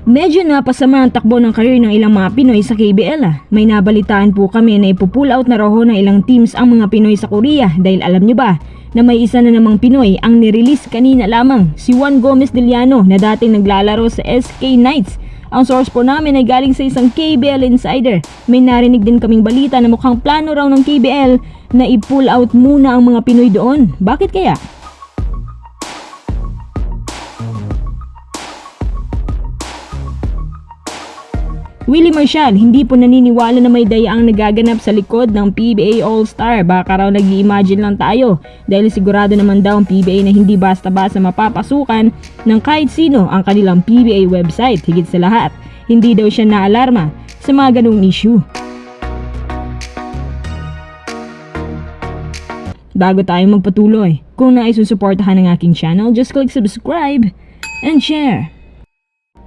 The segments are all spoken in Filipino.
Medyo napasama ang takbo ng career ng ilang mga Pinoy sa KBL. May nabalitaan po kami na ipupull out na raw ng ilang teams ang mga Pinoy sa Korea dahil alam nyo ba na may isa na namang Pinoy ang nirelease kanina lamang, si Juan Gomez Diliano na dating naglalaro sa SK Knights. Ang source po namin ay galing sa isang KBL insider. May narinig din kaming balita na mukhang plano raw ng KBL na i-pull out muna ang mga Pinoy doon. Bakit kaya? Willie Marcial, hindi po naniniwala na may daya ang nagaganap sa likod ng PBA All-Star. Baka raw nag-i-imagine lang tayo dahil sigurado naman daw ang PBA na hindi basta-basta mapapasukan ng kahit sino ang kanilang PBA website. Higit sa lahat, hindi daw siya naalarma sa mga ganung issue. Bago tayo magpatuloy, kung nais susuportahan ang aking channel, just click subscribe and share.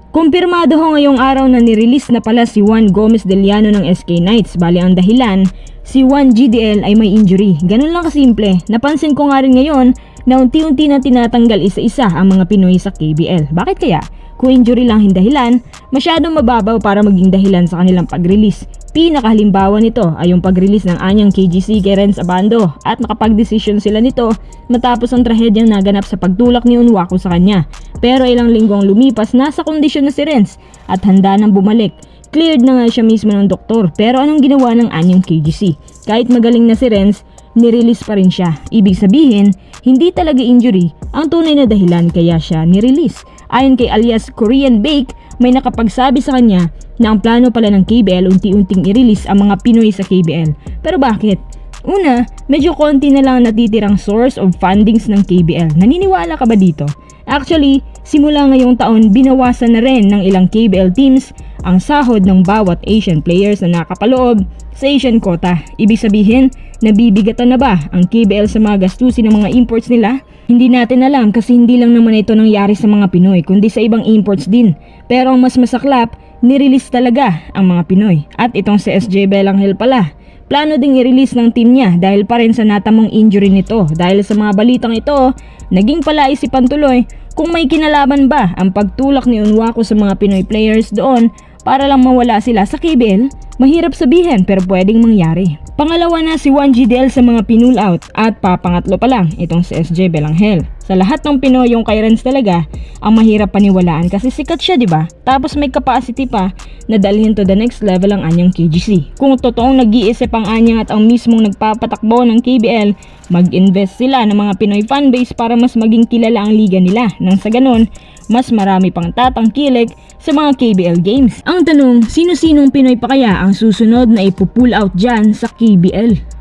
Kumpirmado ho ngayong araw na nirelease na pala si Juan Gomez Diliano ng SK Knights. Bali ang dahilan, si Juan GDL ay may injury. Ganun lang kasimple. Napansin ko nga rin ngayon na unti-unti na tinatanggal isa-isa ang mga Pinoy sa KBL. Bakit kaya? Kung injury lang yung dahilan, masyadong mababaw para maging dahilan sa kanilang pag-release. Pinakahalimbawa nito ay yung pag-release ng anyang KGC kay Renz Abando at nakapag-desisyon sila nito matapos ang trahedyang naganap sa pagtulak ni Unwaku sa kanya. Pero ilang linggong lumipas, nasa kondisyon na si Renz at handa nang bumalik. Cleared na nga siya mismo ng doktor, pero anong ginawa ng anyang KGC? Kahit magaling na si Renz, nirelease pa rin siya. Ibig sabihin, hindi talaga injury ang tunay na dahilan kaya siya nirelease. Ayon kay alias Korean Bake, may nakapagsabi sa kanya na ang plano pala ng KBL unti-unting i-release ang mga Pinoy sa KBL. Pero bakit? Una, medyo konti na lang natitirang source of fundings ng KBL. Naniniwala ka ba dito? Actually, simula ngayong taon, binawasan na rin ng ilang KBL teams ang sahod ng bawat Asian players na nakapaloob sa Asian quota. Ibig sabihin, nabibigatan na ba ang KBL sa mga gastusin ng mga imports nila? Hindi natin alam kasi hindi lang naman ito nangyari sa mga Pinoy kundi sa ibang imports din. Pero ang mas masaklap, nirelease talaga ang mga Pinoy. At itong si SJ Belanghel pala, plano ding i-release ng team niya dahil pa rin sa natamong injury nito. Dahil sa mga balitang ito, naging palaisipan tuloy kung may kinalaman ba ang pagtulak ni Unwaku sa mga Pinoy players doon para lang mawala sila sa KBL. Mahirap sabihin pero pwedeng mangyari. Pangalawa na si Juan GDL sa mga pinull out at papangatlo pa lang itong si SJ Belanghel. Sa lahat ng Pinoy yung kay Renz talaga ang mahirap paniwalaan kasi sikat siya, 'di ba? Tapos may capacity pa na dalhin to the next level ang anyang KGC. Kung totoong nag-iisip ang anyang at ang mismong nagpapatakbo ng KBL, mag-invest sila ng mga Pinoy fanbase para mas maging kilala ang liga nila. Nang sa ganun, mas marami pang tatangkilik sa mga KBL games. Ang tanong, sino-sinong Pinoy pa kaya ang susunod na ipupull out dyan sa KBL?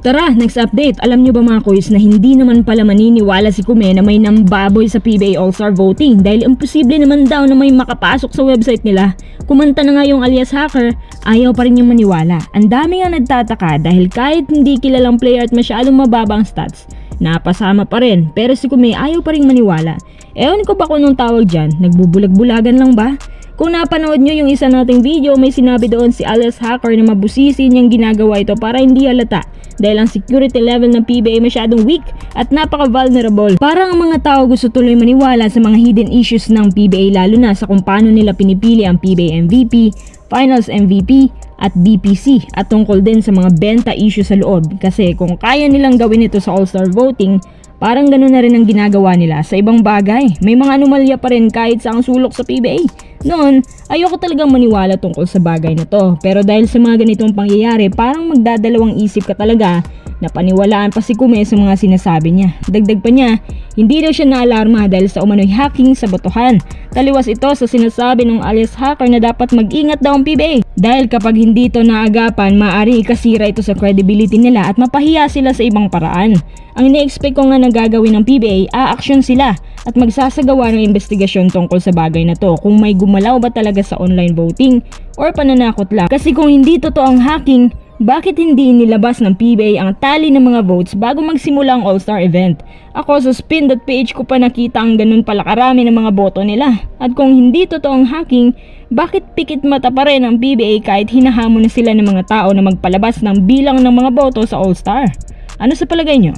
Tara, next update. Alam nyo ba mga kuys na hindi naman pala maniniwala si Kume na may nambaboy sa PBA All-Star voting dahil imposible naman daw na may makapasok sa website nila. Kumanta na nga yung alias hacker, ayaw pa rin yung maniwala. Ang dami nga nagtataka dahil kahit hindi kilalang player at masyadong mababa ang stats, napasama pa rin. Pero si Kume ayaw pa rin maniwala. Ewan ko ba kung anong tawag dyan, nagbubulag-bulagan lang ba? Kung napanood nyo yung isa nating video, may sinabi doon si alias hacker na mabusisi niyang ginagawa ito para hindi halata dahil ang security level ng PBA masyadong weak at napaka-vulnerable. Parang ang mga tao gusto tuloy maniwala sa mga hidden issues ng PBA lalo na sa kung paano nila pinipili ang PBA MVP, Finals MVP at BPC at tungkol din sa mga benta issue sa loob kasi kung kaya nilang gawin ito sa All-Star voting, parang ganun na rin ang ginagawa nila sa ibang bagay. May mga anomalya pa rin kahit sa ang sulok sa PBA. Noon, ayoko talagang maniwala tungkol sa bagay na to. Pero dahil sa mga ganitong pangyayari, parang magdadalawang isip ka talaga na paniwalaan pa si Kume sa mga sinasabi niya. Dagdag pa niya, hindi daw siya naalarma dahil sa umano'y hacking sa botohan. Taliwas ito sa sinasabi ng alias hacker na dapat mag-ingat daw ang PBA. Dahil kapag hindi ito naagapan, maaaring ikasira ito sa credibility nila at mapahiya sila sa ibang paraan. Ang ine-expect ko nga na gagawin ng PBA, a-action sila at magsasagawa ng investigasyon tungkol sa bagay na to kung may gumalaw ba talaga sa online voting or pananakot lang. Kasi kung hindi totoo ang hacking, bakit hindi nilabas ng PBA ang tally ng mga votes bago magsimula ang All-Star event? Ako sa spin.ph ko pa nakita ang ganun pala karami ng mga boto nila. At kung hindi totoo ang hacking, bakit pikit mata pa rin ang PBA kahit hinahamon na sila ng mga tao na magpalabas ng bilang ng mga boto sa All-Star? Ano sa palagay nyo?